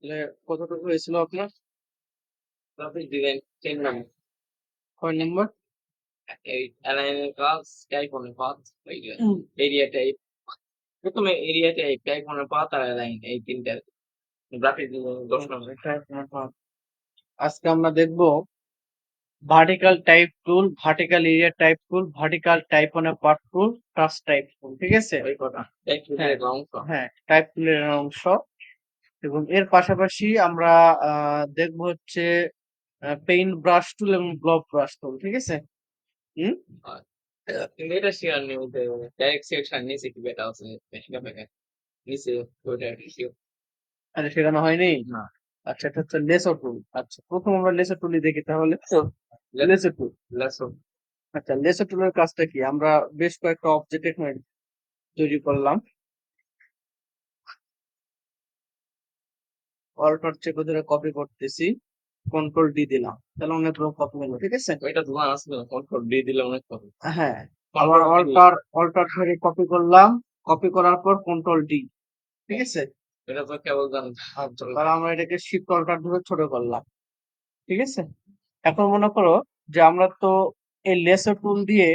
তাহলে কতটুকু হয়েছিল আপনার? Graphic design 10 number. কয় নম্বর? এই অ্যালাইনের কাজ, টাইপনের পাথ, ওই যে হুম। Area type. প্রথমে এরিয়া টাইপ, টাইপনের পাথ আর অ্যালাইন, এই তিনটা গ্রাফিক ডিজাইন 10 নম্বর। আজকে আমরা দেখব vertical type tool, vertical area type tool, vertical type on a path tool, touch type tool. ঠিক আছে? ওই কথা। টাইপ হ্যাঁ, টুলের অংশ। হ্যাঁ, টাইপ টুলের অংশ। এবং এর পাশাপাশি আমরা দেখব হচ্ছে পেইন্ট ব্রাশ টুল এবং ব্লক ব্রাশ টুল। ঠিক আছে? হুম? আর কিন্তু এটা শেয়ার নেই, ডাইরেক্ট সেকশন নিচে কি বেটা আছে, এটা বেটা নিচে ওইটা শিওর আরে শেখানো হয়নি? না। আচ্ছা, এটা হচ্ছে লেসো টুল। আচ্ছা, প্রথম আমরা লেসো টুলই দেখি তাহলে। লেসো টুল। লেসন আচ্ছা, লেসো টুলের কাজটা কি? আমরা বেশ কয়েকটা অবজেক্ট এখানে তৈরি করলাম। অল্টার চেপে ধরে কপি করতেছি, কন্ট্রোল ডি দিলাম, তাহলে অনেকগুলো কপি হলো। ঠিক আছে? ওইটা ধোয়া আসবে, কন্ট্রোল ডি দিলে অনেক হবে। হ্যাঁ, আবার কন্ট্রোল ডি অল্টার অল্টার ধরে কপি করলাম, কপি করার পর কন্ট্রোল ডি। ঠিক আছে? এটা তো কেবল জান। আচ্ছা, তাহলে আমরা এটাকে শিফট অল্টার ধরে ছোট করলাম। ঠিক আছে? এখন মনে করো যে আমরা তো এই লেসো টুল দিয়ে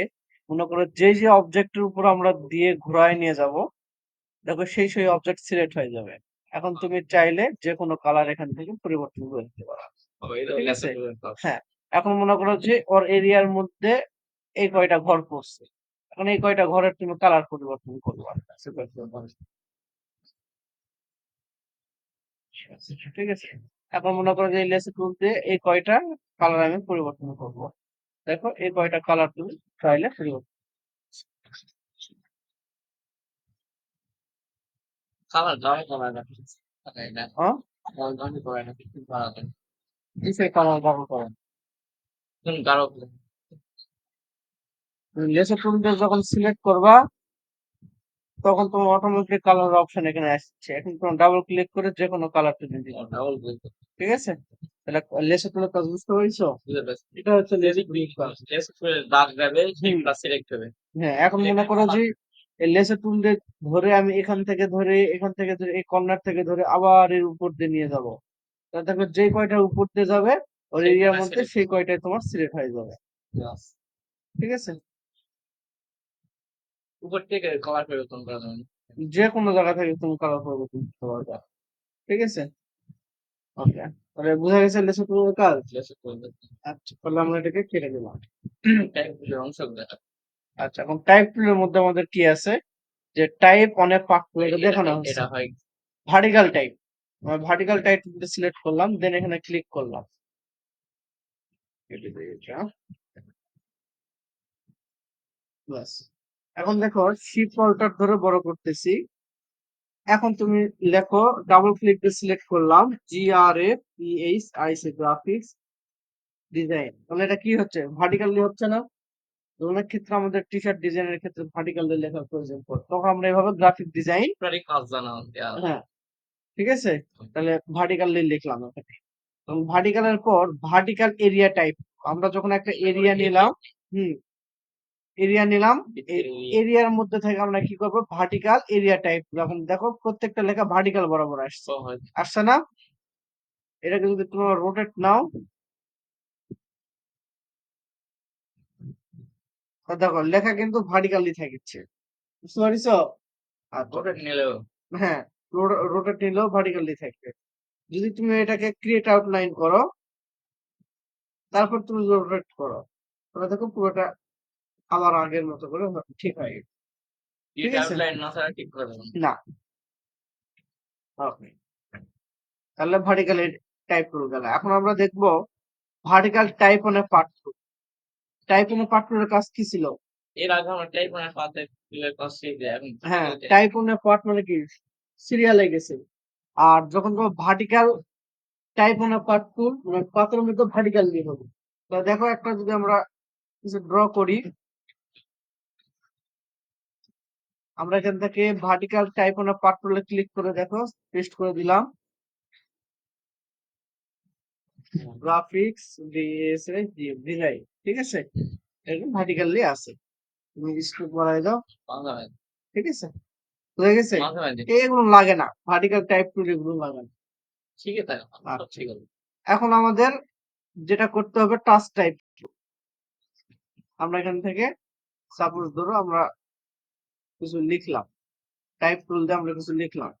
মনে করো যে যে অবজেক্টের উপর আমরা দিয়ে ঘোরায় নিয়ে যাব, দেখো সেই অবজেক্ট সিলেক্ট হয়ে যাবে। এখন তুমি চাইলে যে কোনো কালার এখান থেকে পরিবর্তন করে দিতে পারো। এটা ঠিক লেসন আছে? টুলের কাজ। হ্যাঁ, এখন মনে করো যে ওর এরিয়ার মধ্যে এই কয়টা ঘর পড়ছে, এখন এই কয়টা ঘরের তুমি কালার পরিবর্তন করবা। ঠিক আছে? এখন মনে করো যে এই লেসে টুল দিয়ে এই কয়টা কালার আমি পরিবর্তন করব। দেখো এই কয়টা কালার তুমি চাইলে পরিবর্তন। খাবার দাওয়া করা না, তাই না? হ্যাঁ, খাবার দাওয়া করে না, কিছু করা যায় না। কিসের কালার ব্যবহার করেন? তুমি গাঢ় তুমি লেসে টুল দিয়ে যখন সিলেক্ট করবা তখন তোমার অটোমেটিক কালার অপশন এখানে আসছে। এখন তোমার ডাবল ক্লিক করে যে কোনো কালার তুমি দিতে পারো। ডাবল বলতে ঠিক আছে? তাহলে লেসে টুলের কাজ বুঝতে পেরেছো? বুঝতে পারছি। এটা হচ্ছে লেসে টুলের কাজ। লেস করে দাগ যাবে, হুম। শেপটা সিলেক্ট হবে। হ্যাঁ, এখন মনে করো যে এই লেসে টুল দিয়ে ধরে আমি এখান থেকে ধরে এই কর্নার থেকে ধরে আবার এর উপর দিয়ে নিয়ে যাব। তাহলে দেখো যে কয়টা উপর দিয়ে যাবে ওর সেই এরিয়ার কটা মধ্যে সিলেক্ট সেই কয়টাই তোমার সিলেক্ট হয়ে যাবে। ঠিক আছে? উপর থেকে কভার পরিবর্তন করা যাবে না। যে কোনো জায়গা থেকে তুমি কালার পরিবর্তন করতে পারবে। ঠিক আছে? ওকে, তাহলে বুঝা গেছে লেসে টুলের কাজ। লেস করে আচ্ছা, তাহলে আমরা এটাকে কেটে দিলাম। টাইপগুলোর অংশগুলো আচ্ছা, এখন টাইপ টুলের মধ্যে আমাদের কি আছে? যে টাইপ অন এ পার্ট টুল, এটা দেখানো হচ্ছে। এটা হয় ভার্টিক্যাল টাইপ, আমরা ভার্টিক্যাল টাইপ সিলেক্ট করলাম, দেন এখানে ক্লিক করলাম। কেটে দিয়েছি, হ্যাঁ? ব্যাস। এখন দেখো শিফট অল্টার ধরে বড় করতেছি। এখন তুমি লেখো, ডাবল ক্লিক দিয়ে সিলেক্ট করলাম, GRAPHIC, গ্রাফিক্স ডিজাইন। তাহলে এটা কি হচ্ছে? ভার্টিক্যালি হচ্ছে না? অনেক ক্ষেত্রে আমাদের টি শার্ট ডিজাইনের ক্ষেত্রে ভার্টিক্যাল দিয়ে লেখার প্রয়োজন পড়ে, তখন আমরা এভাবে গ্রাফিক ডিজাইন। আপনারই কাজ জানা। হ্যাঁ, ঠিক আছে? তাহলে ভার্টিক্যালি লিখলাম এখানে। এবং ভার্টিক্যালের পর ভার্টিক্যাল এরিয়া টাইপ, আমরা যখন একটা এরিয়া নিলাম, হুম, এরিয়া নিলাম, এরিয়ার মধ্যে থেকে আমরা কি করবো? Vertical area type. যখন দেখো প্রত্যেকটা লেখা ভার্টিক্যাল বরাবর আসছে, আসছে না? এটাকে যদি তোমরা রোটেট নাও, তো দেখো লেখা কিন্তু ভার্টিক্যালি থাকছে। বুঝতে পারছো? আচ্ছা, রোটেট নিলেও হ্যাঁ, রোটেট নিলেও ভার্টিক্যালি থাকবে। যদি তুমি এটাকে ক্রিয়েট আউটলাইন করো, তারপর তুমি রোটেট করো, তাহলে দেখো পুরোটা আবার আগের মতো করে ঠিক হয়ে গেছে। ঠিক এটা আছে? আউটলাইন না ছাড়া ঠিক করে দেবেন। না, ওকে, তাহলে ভার্টিক্যাল টাইপ করে গেল। এখন আমরা দেখবো vertical type on a part two. Type on a part two এর কাজ কি ছিল? এর আগে আমরা টাইপ মানে পাতে কাজ শিখে এখন হ্যাঁ, টাইপ অন এ পার্ট মানে কি? সিরিয়ালে গেছে। আর যখন তোমার vertical type on a part two মানে পাতের মধ্যে ভার্টিক্যাল দিয়ে হবে। তো দেখো একটা যদি আমরা কিছু ড্র করি, আমরা এখান থেকে vertical type on a part টুলে ক্লিক করে দেখো, পেস্ট করে দিলাম। গ্রাফিক্স ডিজাইন, ঠিক আছে? এরকম ভার্টিক্যালি আছে। তুমি স্ট্রোক বাড়াই দাও, মাঝে মাঝে ঠিক আছে? হয়ে গেছে? মাঝে মাঝে এগুলো লাগে না। ভার্টিক্যাল টাইপ টুল এগুলো লাগে না। শিখে থাকে সব আচ্ছা। শিখে থাকে। এখন আমাদের যেটা করতে হবে টাচ টাইপ। আমরা এখান থেকে সাপোজ ধরো আমরা কিছু লিখলাম। টাইপ টুল দিয়ে আমরা কিছু লিখলাম।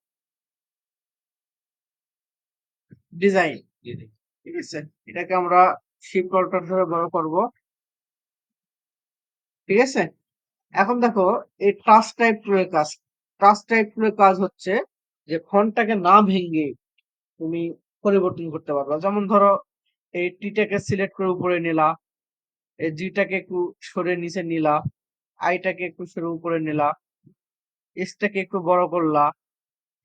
ডিজাইন, জি, জি। ঠিক আছে? এটাকে আমরা শিফট অল্টার ধরে বড় করব। ঠিক আছে? এখন দেখো এই টাচ টাইপ টুলের কাজ। টাচ টাইপ টুলের কাজ হচ্ছে যে ফন্টটাকে না ভেঙে তুমি পরিবর্তন করতে পারবা। যেমন ধরো এই টিটাকে সিলেক্ট করে উপরে নিলা, এই জিটাকে একটু সরে নিচে নিলা, আইটাকে একটু সরে উপরে নিলা, এসটাকে একটু বড় করলা,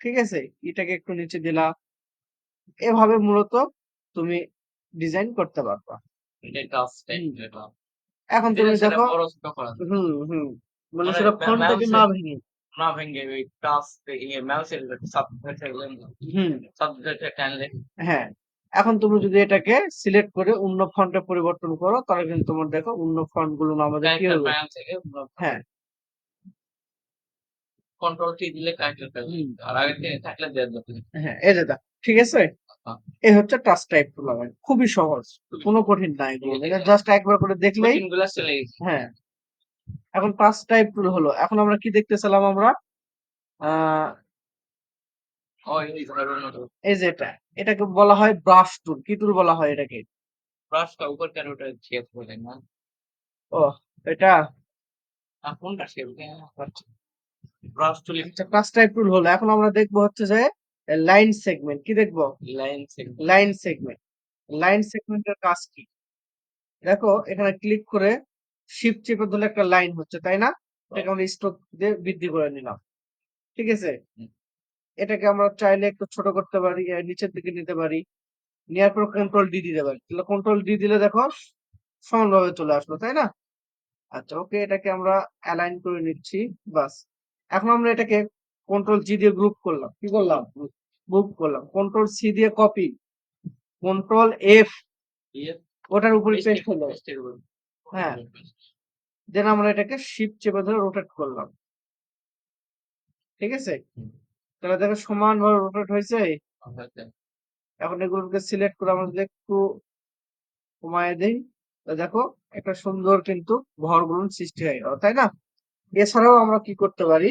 ঠিক আছে? এটাকে একটু নিচে দিলা। এভাবে মূলত তুমি ডিজাইন করতে পারবা। এটা টাচ টাইপ হুম। এটা। এখন যেটা তুমি সেটা দেখো, বড় ছোট করা যায়। হুম হুম, মানে মানে সেটা ফন্টটাকে মাউসে না ভেঙে। না ভেঙে ওই টাচ মাউসের হুম, সাবজেক্টে টানলে হ্যাঁ। এখন তুমি যদি এটাকে সিলেক্ট করে অন্য ফন্টে পরিবর্তন করো তাহলে কিন্তু তোমার দেখো অন্য ফন্ট গুলো আমাদের কি ক্যারেক্টার হবে? প্যানেল থেকে হ্যাঁ, কন্ট্রোল টি দিলে ক্যারেক্টার প্যানেল হুম, আর আগে থেকে থাকলে দেওয়া যেত না। হ্যাঁ, এই যে দেখ, ঠিক আছে? এই হচ্ছে টাচ টাইপ টুর্নামেন্ট, খুবই সহজ, কোনো কঠিন না এগুলো, এটা জাস্ট একবার করে দেখলেই। কোচিং গুলা চলে গেছে। হ্যাঁ। এখন টাচ টাইপ টুল হলো, এখন আমরা কি দেখতেছিলাম আমরা? আহ ওই ওই ধরনের এই যে এটাকে বলা হয় ব্রাশ টুল। কি টুল বলা হয় এটাকে? ব্রাশটা উপর কেন ওটা শেপ বলে না? ও, এটা কোনটা শেপ? ব্রাশ টুলি আচ্ছা, টাচ টাইপ টুল হলো। এখন আমরা দেখবো হচ্ছে যে লাইন সেগমেন্ট। কি দেখবো? Line segment. Line segment. Line সেগমেন্টের কাজ কি? দেখো এখানে ক্লিক করে শিফট চেপে ধরলে একটা লাইন হচ্ছে, তাই না? এটাকে আমরা স্ট্রোক দিয়ে বৃদ্ধি করে নিলাম, ঠিক আছে? এটাকে আমরা চাইলে একটু ছোট করতে পারি, নিচের দিকে নিতে পারি, নেওয়ার পর কন্ট্রোল ডি দিতে পারি। তাহলে কন্ট্রোল ডি দিলে দেখো সমানভাবে চলে আসলো, তাই না? আচ্ছা, ওকে, এটাকে আমরা অ্যালাইন করে নিচ্ছি। বাস। এখন আমরা এটাকে কন্ট্রোল জি দিয়ে গ্রুপ করলাম। কি করলাম? গ্রুপ করলাম। কন্ট্রোল সি দিয়ে কপি, কন্ট্রোল এফ, ইয়ে ওটার উপরে পেস্ট হলো। পেস্টের উপর। হ্যাঁ, দেন আমরা এটাকে শিফট চেপে ধরে রোটেট করলাম, ঠিক আছে? তাহলে দেখো সমানভাবে রোটেট হয়েছে। এখন এগুলোকে সিলেক্ট করে আমরা যদি একটু কমায় দেই, তো দেখো একটা সুন্দর কিন্তু ঘরগুলো সৃষ্টি হয়ে গেল, তাই না? এছাড়াও আমরা কি করতে পারি?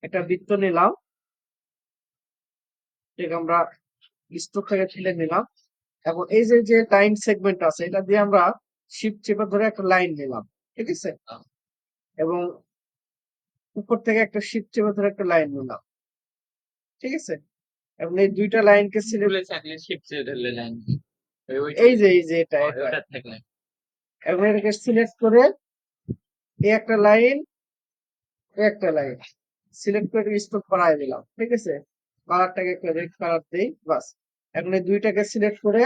একটা বৃত্ত নিলাম, ঠিক, আমরা স্ট্রোক থেকে ঠেলে নিলাম। এখন এই যে যে লাইন সেগমেন্ট আছে এটা দিয়ে আমরা শিফট চেপে ধরে একটা লাইন নিলাম, ঠিক আছে? এবং উপর থেকে একটা শিফট চেপে ধরে একটা লাইন নিলাম, ঠিক আছে? এবং এই দুইটা লাইনকে সিলেক্ট, তুলে থাকলে শিফট ধরলে লাইন এই যে এটা ওইটা থাকলে এবং এটাকে সিলেক্ট করে এই একটা লাইন, এই একটা লাইন সিলেক্ট করে স্টপ বানায় দিলাম, ঠিক আছে? কালারটাকে একটা রেড কালার দেই, বাস। এখন এই দুইটাকে সিলেক্ট করে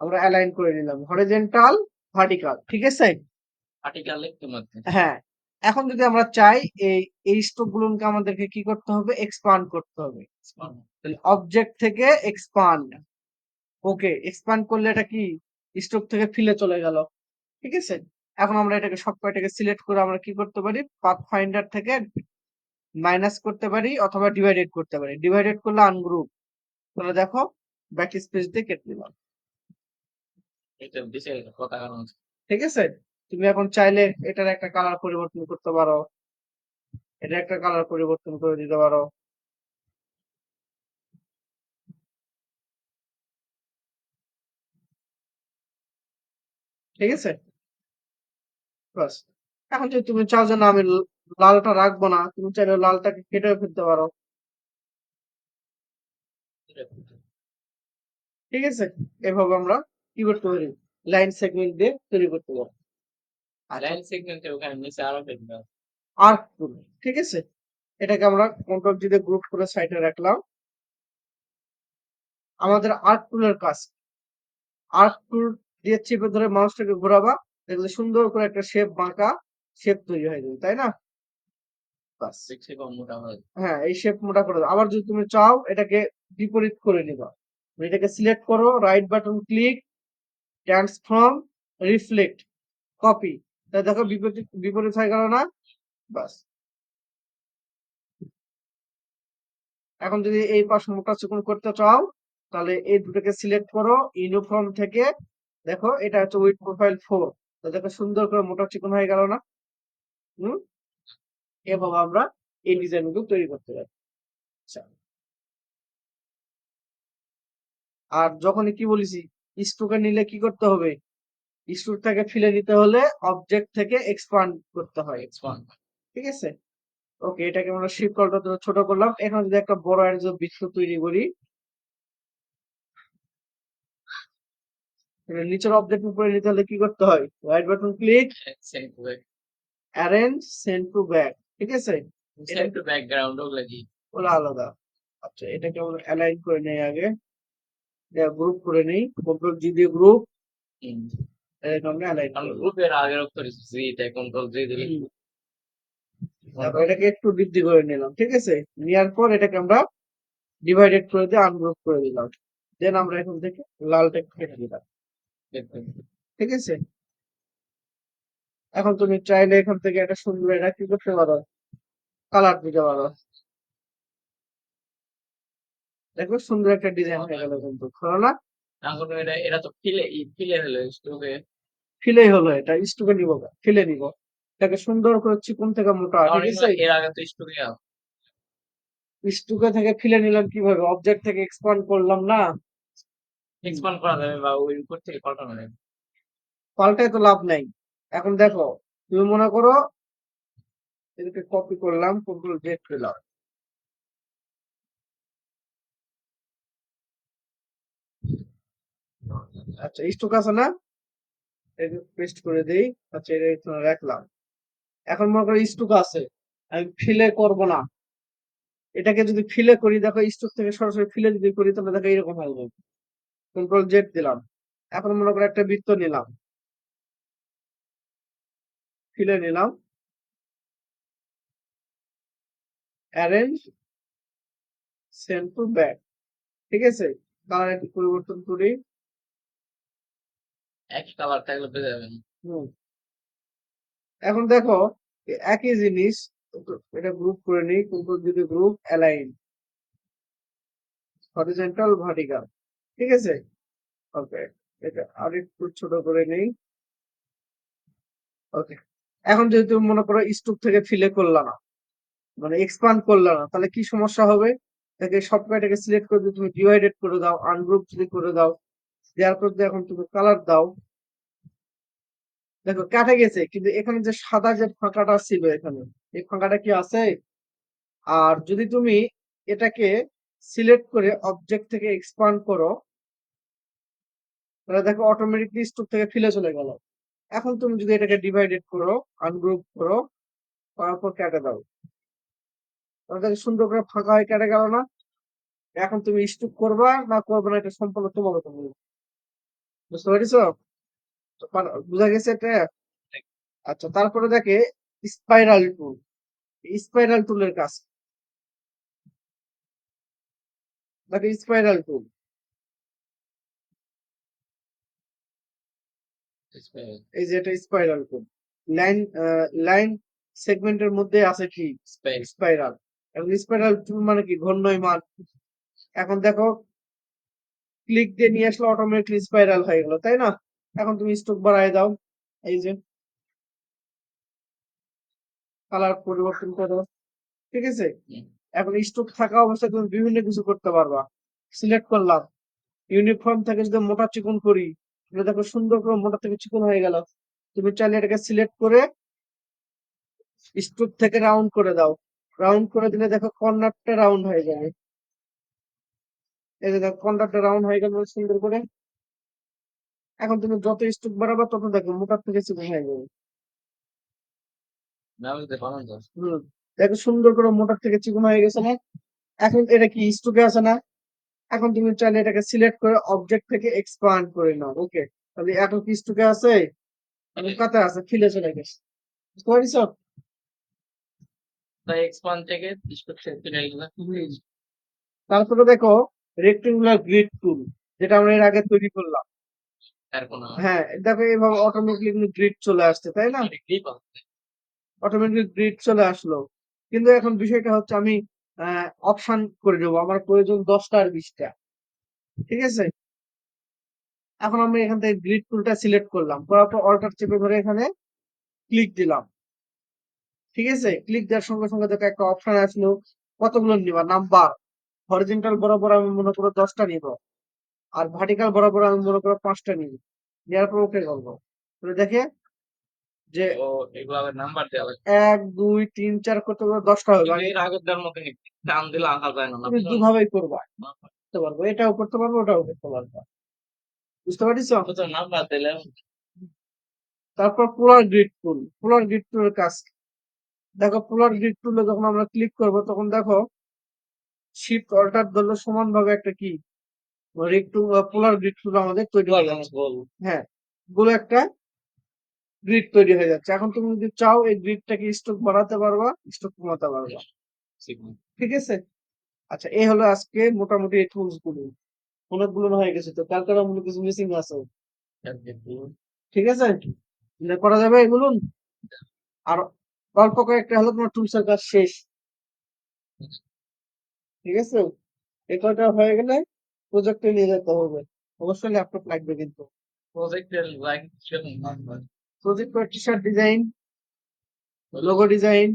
আমরা অ্যালাইন করে নিলাম হরিজন্টাল, ভার্টিক্যাল, ঠিক আছে? আর্টিকেল লিখতে মধ্যে হ্যাঁ। এখন যদি আমরা চাই এই স্ট্রোক গুলোকে আমাদেরকে কি করতে হবে? এক্সপান্ড করতে হবে। তাহলে অবজেক্ট থেকে এক্সপান্ড, ওকে, এক্সপান্ড করলে এটা কি স্ট্রোক থেকে ফিলে চলে গেল, ঠিক আছে? এখন আমরা এটাকে সব কয়টাকে সিলেক্ট করে আমরা কি করতে পারি? পাথ ফাইন্ডার থেকে মাইনাস করতে পারি অথবা ডিভাইডেড করতে পারি। ডিভাইডেড করলে আনগ্রুপ, তাহলে দেখো ব্যাক স্পেস দিয়ে কেটে দিলাম, এটা বিশেষ কথা কারণ ঠিক আছে? তুমি এখন চাইলে এটার একটা কালার পরিবর্তন করতে পারো, এটা একটা কালার পরিবর্তন করে দিতে পারো, ঠিক আছে? বাস। এখন যদি তুমি চাও যে না আমি লালটা রাখবো না, তুমি চাইলে লালটাকে কেটেও ফেলতে পারো, ঠিক আছে? এভাবে আমরা কি করতে পারি? লাইন সেগমেন্ট দিয়ে তৈরি করতে পারি। আচ্ছা, লাইন সেগমেন্টে ওখানে নিচে আরো ফেলবে। আর্ক টুল, ঠিক আছে? এটাকে আমরা কন্ট্রোল জি দিয়ে গ্রুপ করে সাইডে রাখলাম। আমাদের আর্ক টুলের কাজ, আর্ক টুল দিয়ে চেপে ধরে মাউসটাকে ঘোরাবা, দেখলে সুন্দর করে একটা শেপ, বাঁকা শেপ তৈরি হয়ে যাবে, তাই না? বাস। দেখছি কম মোটা হয়। হ্যাঁ, এই শেপ মোটা করে দাও। আবার যদি তুমি চাও এটাকে বিপরীত করে নিবা, এটাকে সিলেক্ট করো, right button click, transform, reflect, copy. তা দেখো বিপরীত বিপরীত হয়ে গেল না? বাস। এখন যদি এই পাশ মোটা চিকন করতে চাও তাহলে এই দুটোকে সিলেক্ট করো, ইউনিফর্ম থেকে দেখো এটা হচ্ছে উইথ প্রোফাইল 4। তো দেখো সুন্দর করে মোটা চিকন হয়ে গেল না? হুম, এভাবে আমরা এই ডিজাইন গুলো তৈরি করতে পারি। আচ্ছা, আর যখনই কি বলেছি, স্ট্রোকে নিলে কি করতে হবে? স্ট্রোক থেকে ফিলে নিতে হলে অবজেক্ট থেকে এক্সপান্ড করতে হয়, এক্সপান্ড। ঠিক আছে? ওকে, এটাকে আমরা শিফট কলটা ছোট করলাম। এখন যদি একটা বড় আয়তক্ষেত্র বৃত্ত তৈরি করি, তাহলে নিচের অবজেক্ট উপরে নিতে হলে কি করতে হয়? Right button click, send to back, arrange, send to back. ঠিক আছে? সেন্ড টু ব্যাকগ্রাউন্ড ওগুলা কি? ওগুলো আলাদা। আচ্ছা, এটাকে আমরা অ্যালাইন করে নেই আগে। গ্রুপ করে নেই, কন্ট্রোল জি দিয়ে গ্রুপ, হুম। এটাকে আমরা অ্যালাইন আমি করব। গ্রুপের আগের অক্ষর জি তে কন্ট্রোল জি দিলে তারপর এটাকে একটু বৃদ্ধি করে নিলাম। ঠিক আছে? নেওয়ার পর এটাকে আমরা ডিভাইডেড করে দিয়ে আনগ্রুপ করে দিলাম। দেন আমরা এখান থেকে লালটা কেটে দিলাম। ঠিক আছে? এখন তুমি চাইলে এখান থেকে একটা সুন্দর এটা কি করতে পারো? কালার দিতে পারো। দেখো সুন্দর একটা ডিজাইন হয়ে গেল কিন্তু, হলো না? এখন এটা এটা তো ফিলে ফিলে হলো স্টোকে। ফিলেই হলো, এটা স্টুকে নিব, ফিলে নিব। এটাকে সুন্দর করে চিকন থেকে মোটা। আমার ঠিক এগুলো আছে? এর আগে তো স্টোকে স্টুকে থেকে ফিলে নিলাম কিভাবে? অবজেক্ট থেকে এক্সপান্ড করলাম না? এক্সপান্ড করা যাবে বা ওই উপর থেকে পাল্টানো যাবে। পাল্টায় তো লাভ নাই। এখন দেখো, তুমি মনে করো এটাকে কপি করলাম, কন্ট্রোল জেড পেলাম। আচ্ছা, স্টুক আছে না? এটা পেস্ট করে দেই। আচ্ছা, এটা এখানে রাখলাম। এখন মনে করো স্টুক আছে, আমি ফিলে করব না। এটাকে যদি ফিলে করি, দেখো স্টুক থেকে সরাসরি ফিলে যদি করি তাহলে দেখো এরকম আসবে। কন্ট্রোল জেড দিলাম। এখন মনে করো একটা বৃত্ত নিলাম, ফিলে নিলাম, অ্যারেঞ্জ, সেন্ড টু ব্যাক। ঠিক আছে? কালার একটু পরিবর্তন করি। একই কালার থাকলে পেয়ে যাবেন। হুম, এখন দেখো একই জিনিস, এটা গ্রুপ করে নিই, কন্ট্রোল যদি গ্রুপ অ্যালাইন, হরিজন্টাল, ভার্টিক্যাল। ঠিক আছে? ওকে, এটা আরেকটু ছোট করে নেই। ওকে, এখন যদি তুমি মনে করো স্টুক থেকে ফিলে করলা না, মানে এক্সপান্ড করলা না, তাহলে কি সমস্যা হবে? এটাকে সব কয়টাকে সিলেক্ট করে দিয়ে তুমি ডিভাইডেড করে দাও, আনগ্রুপ যদি করে দাও, দেওয়ার পর দিয়ে এখন তুমি কালার দাও। দেখো কাটে গেছে, কিন্তু এখানে যে সাদা যে ফাঁকাটা ছিল এখানে, এই ফাঁকাটা কি আছে? আর যদি তুমি এটাকে সিলেক্ট করে অবজেক্ট থেকে এক্সপান্ড করো, তাহলে দেখো অটোমেটিকলি স্টুক থেকে ফিলে চলে গেল। এখন তুমি যদি এটাকে ডিভাইডেড করো, আনগ্রুপ করো, করার পর কেটে দাও, তাহলে দেখো সুন্দর করে ফাঁকা হয়ে কেটে গেল না? এখন তুমি স্টুক করবা না করবে না, এটা সম্পূর্ণ তোমার উপর নির্ভর। বুঝতে পেরেছো? তো বুঝা গেছে এটা? আচ্ছা, তারপরে দেখে স্পাইরাল টুল। স্পাইরাল টুলের কাজ দেখো, স্পাইরাল টুল, এই যে এটা স্পাইরাল টুল। লাইন লাইন সেগমেন্টের মধ্যে আছে কি? স্পাইরাল। এখন স্পাইরাল টুল মানে কি? ঘূর্ণয়মান। এখন দেখো ক্লিক দিয়ে নিয়ে আসলে অটোমেটিকলি স্পাইরাল হয়ে গেল, তাই না? এখন তুমি স্ট্রোক বাড়ায় দাও, এই যে কালার পরিবর্তন করো। ঠিক আছে? এখন স্ট্রোক থাকা অবস্থায় তুমি বিভিন্ন কিছু করতে পারবা। সিলেক্ট করলাম, ইউনিফর্ম থেকে যদি মোটা চিকন করি, তাহলে দেখো সুন্দর করে মোটা থেকে চিকন হয়ে গেল। তুমি চাইলে এটাকে সিলেক্ট করে স্ট্রোক থেকে রাউন্ড করে দাও। রাউন্ড করে দিলে দেখো কর্নারটা রাউন্ড হয়ে যাবে। এই যে দেখো কর্নারটা রাউন্ড হয়ে গেল সুন্দর করে। এখন তুমি যত স্ট্রোক বাড়াবা তত দেখো মোটার থেকে চিকন হয়ে যাবে। না বুঝতে পারলাম তো। হুম, দেখো সুন্দর করে মোটার থেকে চিকন হয়ে গেছে না? এখন এটা কি স্ট্রোকে আছে না? এখন তুমি চাইলে এটাকে সিলেক্ট করে অবজেক্ট থেকে এক্সপান্ড করে নাও। ওকে, তাহলে এখন কি স্ট্রোকে আছে? এখন কাতে আছে, ফিলে চলে গেছে। বুঝতে পারছো? তাই এক্সপান্ড থেকে স্টোক সেন্টিনেল হুম। তারপরে দেখো রেক্টেঙ্গুলার গ্রিড টুল, যেটা আমরা এর আগে তৈরি করলাম। আর কোনো হ্যাঁ, দেখো এইভাবে অটোমেটিক্যালি কিন্তু গ্রিড চলে আসছে, তাই না? ক্লিপ আছে। অটোমেটিক গ্রিড চলে আসলো। কিন্তু এখন বিষয়টা হচ্ছে আমি অপশন করে নেবো। আমার প্রয়োজন 10টা আর 20টা। ঠিক আছে? এখন আমি এখান থেকে গ্রিড টুলটা সিলেক্ট করলাম। করার পর অল্টার চেপে ধরে এখানে ক্লিক দিলাম। ঠিক আছে? ক্লিক দেওয়ার সঙ্গে সঙ্গে দেখো একটা অপশন আসলো। কতগুলো নিবা? নাম্বার। হরিজন্টাল বরাবর আমি মনে করো 10টা নিব। আর ভার্টিক্যাল বরাবর আমি মনে করো 5টা নিব। নেওয়ার পর ওকে করবো। তাহলে দেখে যে ও এগুলো আবার নাম্বার দেওয়া লাগে। 1, 2, 3, 4 কত করে 10টা হবে। কিন্তু আমি এর আগেরটার মতনই টান দিলে আঁকা যায় না, না তুমি বুঝুন? দুভাবেই করবা। করতে পারবো। এটাও করতে পারবো, ওটাও করতে পারবো। বুঝতে পারছো? তো নাম্বার দিলে তারপর পোলার গ্রিড টুল। পোলার গ্রিড টুলের কাজ কি? দেখো পোলার গ্রিড টুলে যখন আমরা ক্লিক করব তখন দেখো শিফট অল্টার ধরলে সমানভাবে একটা কি রেক্টু পোলার গ্রিড টুল আমাদের তৈরি হয়ে যাচ্ছে। গোল হ্যাঁ, গুলো একটা গ্রিড তৈরি হয়ে যাচ্ছে। এখন তুমি যদি চাও এই গ্রিডটাকে স্ট্রোক বাড়াতে পারবা, স্ট্রোক কমাতে পারবা। সিগন্যাল। ঠিক আছে? আচ্ছা, এই হলো আজকে মোটামুটি এই টুলস গুলো। অনেকগুলো হয়ে গেছে তো কার কার মনে কিছু মিসিং আছে। ঠিক আছে? এটা করা যাবে এগুলো? আর অল্প কয়েকটা হলো তোমার টুলস এর কাজ শেষ। ঠিক আছে? এই কয়টা হয়ে গেলে প্রজেক্টে নিয়ে যেতে হবে। অবশ্যই ল্যাপটপ লাগবে কিন্তু। প্রজেক্টের লাইক সেরকম number. Project T-shirt design, logo design,